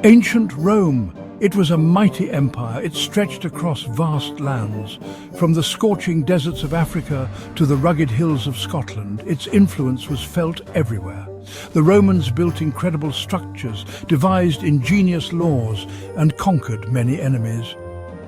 Ancient Rome. It was a mighty empire. It stretched across vast lands. From the scorching deserts of Africa to the rugged hills of Scotland, its influence was felt everywhere. The Romans built incredible structures, devised ingenious laws, and conquered many enemies.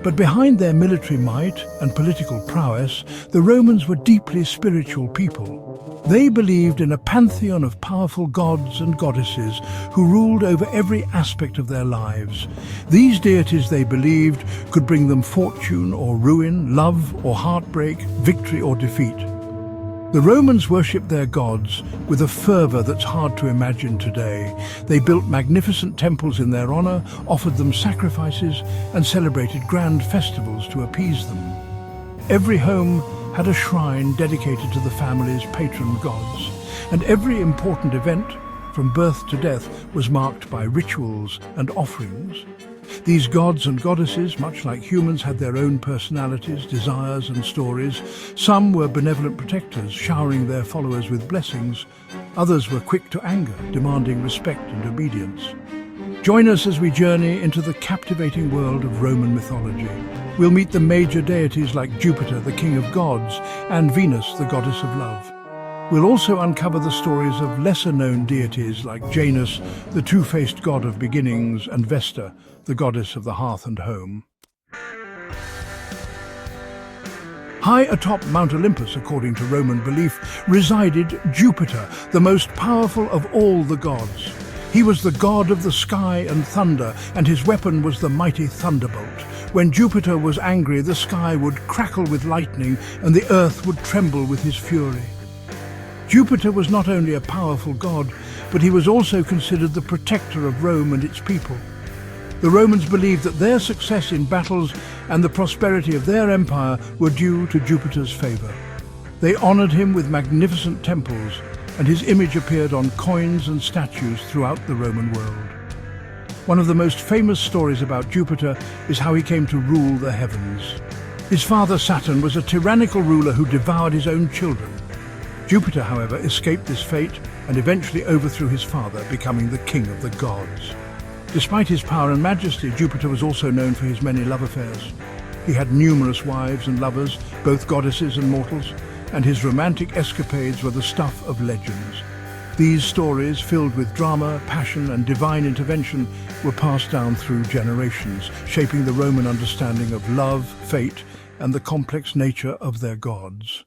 But behind their military might and political prowess, the Romans were deeply spiritual people. They believed in a pantheon of powerful gods and goddesses who ruled over every aspect of their lives. These deities, they believed, could bring them fortune or ruin, love or heartbreak, victory or defeat. The Romans worshipped their gods with a fervor that's hard to imagine today. They built magnificent temples in their honor, offered them sacrifices, and celebrated grand festivals to appease them. Every home had a shrine dedicated to the family's patron gods, and every important event, from birth to death, was marked by rituals and offerings. These gods and goddesses, much like humans, had their own personalities, desires and stories. Some were benevolent protectors, showering their followers with blessings. Others were quick to anger, demanding respect and obedience. Join us as we journey into the captivating world of Roman mythology. We'll meet the major deities like Jupiter, the king of gods, and Venus, the goddess of love. We'll also uncover the stories of lesser-known deities like Janus, the two-faced god of beginnings, and Vesta, the goddess of the hearth and home. High atop Mount Olympus, according to Roman belief, resided Jupiter, the most powerful of all the gods. He was the god of the sky and thunder, and his weapon was the mighty thunderbolt. When Jupiter was angry, the sky would crackle with lightning, and the earth would tremble with his fury. Jupiter was not only a powerful god, but he was also considered the protector of Rome and its people. The Romans believed that their success in battles and the prosperity of their empire were due to Jupiter's favor. They honored him with magnificent temples, and his image appeared on coins and statues throughout the Roman world. One of the most famous stories about Jupiter is how he came to rule the heavens. His father Saturn was a tyrannical ruler who devoured his own children. Jupiter, however, escaped this fate and eventually overthrew his father, becoming the king of the gods. Despite his power and majesty, Jupiter was also known for his many love affairs. He had numerous wives and lovers, both goddesses and mortals, and his romantic escapades were the stuff of legends. These stories, filled with drama, passion, and divine intervention, were passed down through generations, shaping the Roman understanding of love, fate, and the complex nature of their gods.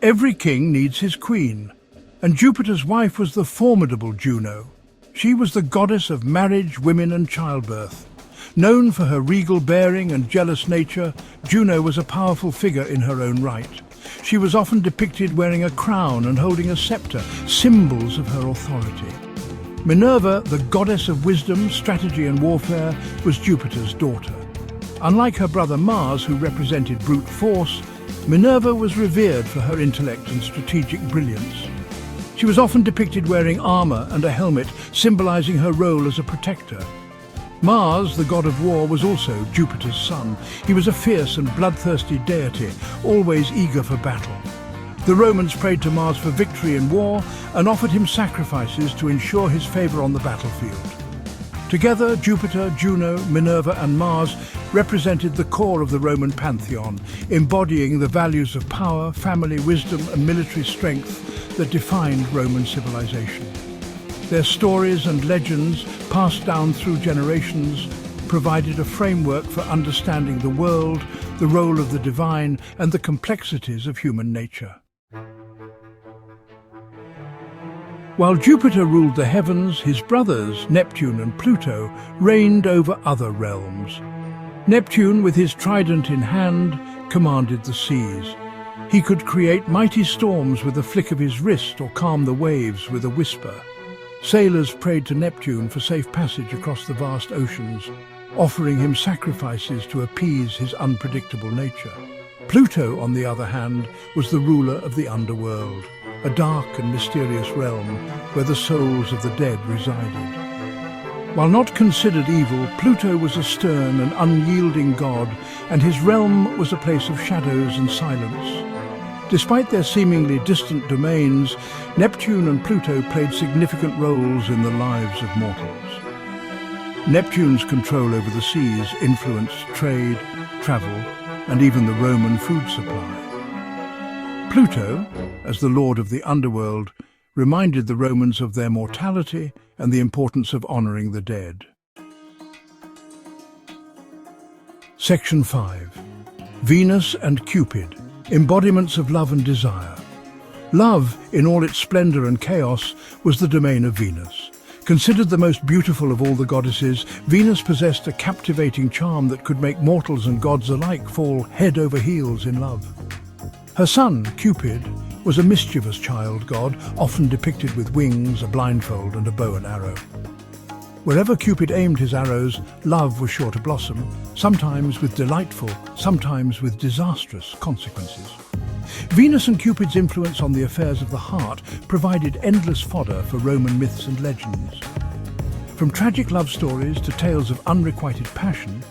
Every king needs his queen, and Jupiter's wife was the formidable Juno. She was the goddess of marriage, women, and childbirth. Known for her regal bearing and jealous nature, Juno was a powerful figure in her own right. She was often depicted wearing a crown and holding a scepter, symbols of her authority. Minerva, the goddess of wisdom, strategy, and warfare, was Jupiter's daughter. Unlike her brother Mars, who represented brute force, Minerva was revered for her intellect and strategic brilliance. She was often depicted wearing armor and a helmet, symbolizing her role as a protector. Mars, the god of war, was also Jupiter's son. He was a fierce and bloodthirsty deity, always eager for battle. The Romans prayed to Mars for victory in war and offered him sacrifices to ensure his favor on the battlefield. Together, Jupiter, Juno, Minerva, and Mars represented the core of the Roman pantheon, embodying the values of power, family, wisdom, and military strength that defined Roman civilization. Their stories and legends, passed down through generations, provided a framework for understanding the world, the role of the divine, and the complexities of human nature. While Jupiter ruled the heavens, his brothers, Neptune and Pluto, reigned over other realms. Neptune, with his trident in hand, commanded the seas. He could create mighty storms with a flick of his wrist or calm the waves with a whisper. Sailors prayed to Neptune for safe passage across the vast oceans, offering him sacrifices to appease his unpredictable nature. Pluto, on the other hand, was the ruler of the Underworld, a dark and mysterious realm where the souls of the dead resided. While not considered evil, Pluto was a stern and unyielding god, and his realm was a place of shadows and silence. Despite their seemingly distant domains, Neptune and Pluto played significant roles in the lives of mortals. Neptune's control over the seas influenced trade, travel, and even the Roman food supply. Pluto, as the lord of the underworld, reminded the Romans of their mortality and the importance of honouring the dead. Section 5. Venus and Cupid, embodiments of love and desire. Love, in all its splendour and chaos, was the domain of Venus. Considered the most beautiful of all the goddesses, Venus possessed a captivating charm that could make mortals and gods alike fall head over heels in love. Her son, Cupid, was a mischievous child god, often depicted with wings, a blindfold, and a bow and arrow. Wherever Cupid aimed his arrows, love was sure to blossom, sometimes with delightful, sometimes with disastrous consequences. Venus and Cupid's influence on the affairs of the heart provided endless fodder for Roman myths and legends. From tragic love stories to tales of unrequited passion,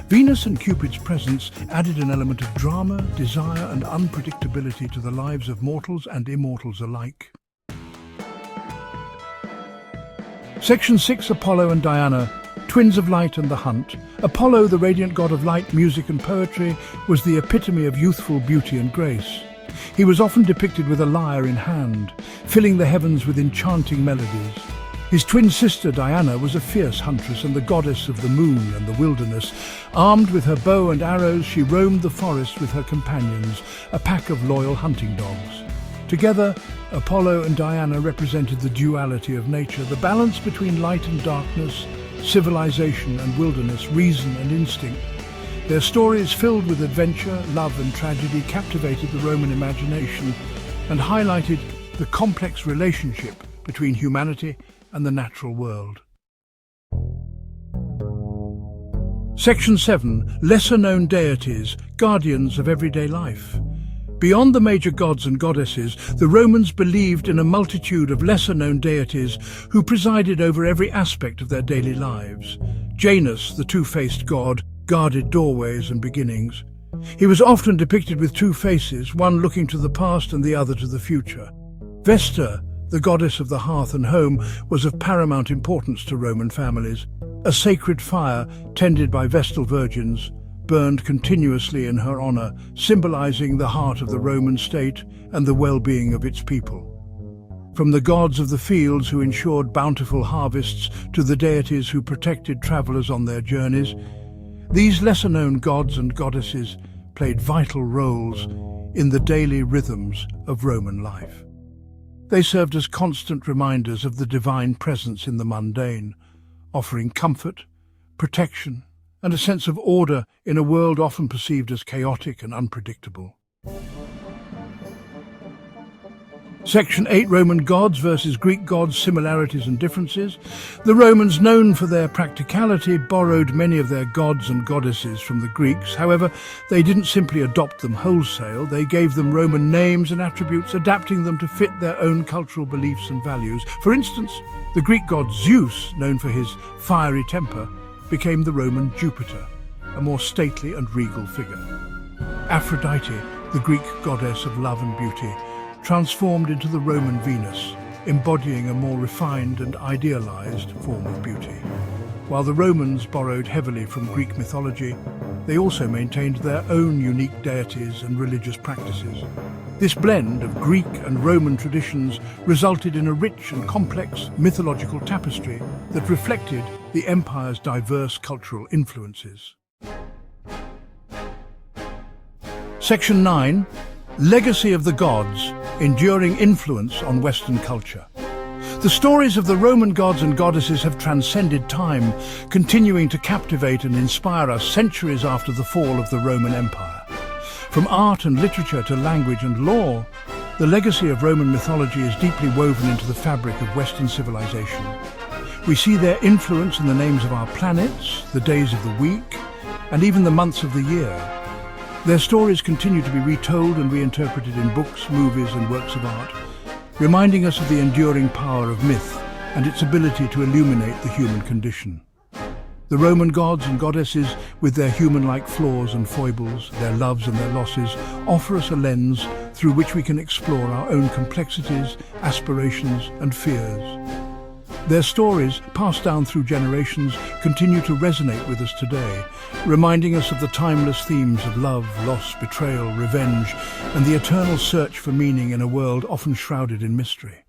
Venus and Cupid's presence added an element of drama, desire, and unpredictability to the lives of mortals and immortals alike. Section 6. Apollo and Diana, twins of light and the hunt. Apollo, the radiant god of light, music and poetry, was the epitome of youthful beauty and grace. He was often depicted with a lyre in hand, filling the heavens with enchanting melodies. His twin sister Diana was a fierce huntress and the goddess of the moon and the wilderness. Armed with her bow and arrows, she roamed the forest with her companions, a pack of loyal hunting dogs. Together, Apollo and Diana represented the duality of nature, the balance between light and darkness, civilization and wilderness, reason and instinct. Their stories, filled with adventure, love and tragedy, captivated the Roman imagination and highlighted the complex relationship between humanity and the natural world. Section 7. Lesser-known deities, guardians of everyday life. Beyond the major gods and goddesses, the Romans believed in a multitude of lesser-known deities who presided over every aspect of their daily lives. Janus, the two-faced god, guarded doorways and beginnings. He was often depicted with two faces, one looking to the past and the other to the future. Vesta, the goddess of the hearth and home, was of paramount importance to Roman families. A sacred fire, tended by Vestal virgins, burned continuously in her honour, symbolising the heart of the Roman state and the well-being of its people. From the gods of the fields who ensured bountiful harvests to the deities who protected travellers on their journeys, these lesser-known gods and goddesses played vital roles in the daily rhythms of Roman life. They served as constant reminders of the divine presence in the mundane, offering comfort, protection, and a sense of order in a world often perceived as chaotic and unpredictable. Section 8. Roman gods versus Greek gods, similarities and differences. The Romans, known for their practicality, borrowed many of their gods and goddesses from the Greeks. However, they didn't simply adopt them wholesale. They gave them Roman names and attributes, adapting them to fit their own cultural beliefs and values. For instance, the Greek god Zeus, known for his fiery temper, became the Roman Jupiter, a more stately and regal figure. Aphrodite, the Greek goddess of love and beauty, transformed into the Roman Venus, embodying a more refined and idealized form of beauty. While the Romans borrowed heavily from Greek mythology, they also maintained their own unique deities and religious practices. This blend of Greek and Roman traditions resulted in a rich and complex mythological tapestry that reflected the empire's diverse cultural influences. Section 9. Legacy of the gods, enduring influence on Western culture. The stories of the Roman gods and goddesses have transcended time, continuing to captivate and inspire us centuries after the fall of the Roman Empire. From art and literature to language and law, the legacy of Roman mythology is deeply woven into the fabric of Western civilization. We see their influence in the names of our planets, the days of the week, and even the months of the year. Their stories continue to be retold and reinterpreted in books, movies, and works of art, reminding us of the enduring power of myth and its ability to illuminate the human condition. The Roman gods and goddesses, with their human-like flaws and foibles, their loves and their losses, offer us a lens through through which we can explore our own complexities, aspirations, and fears. Their stories, passed down through generations, continue to resonate with us today, reminding us of the timeless themes of love, loss, betrayal, revenge, and the eternal search for meaning in a world often shrouded in mystery.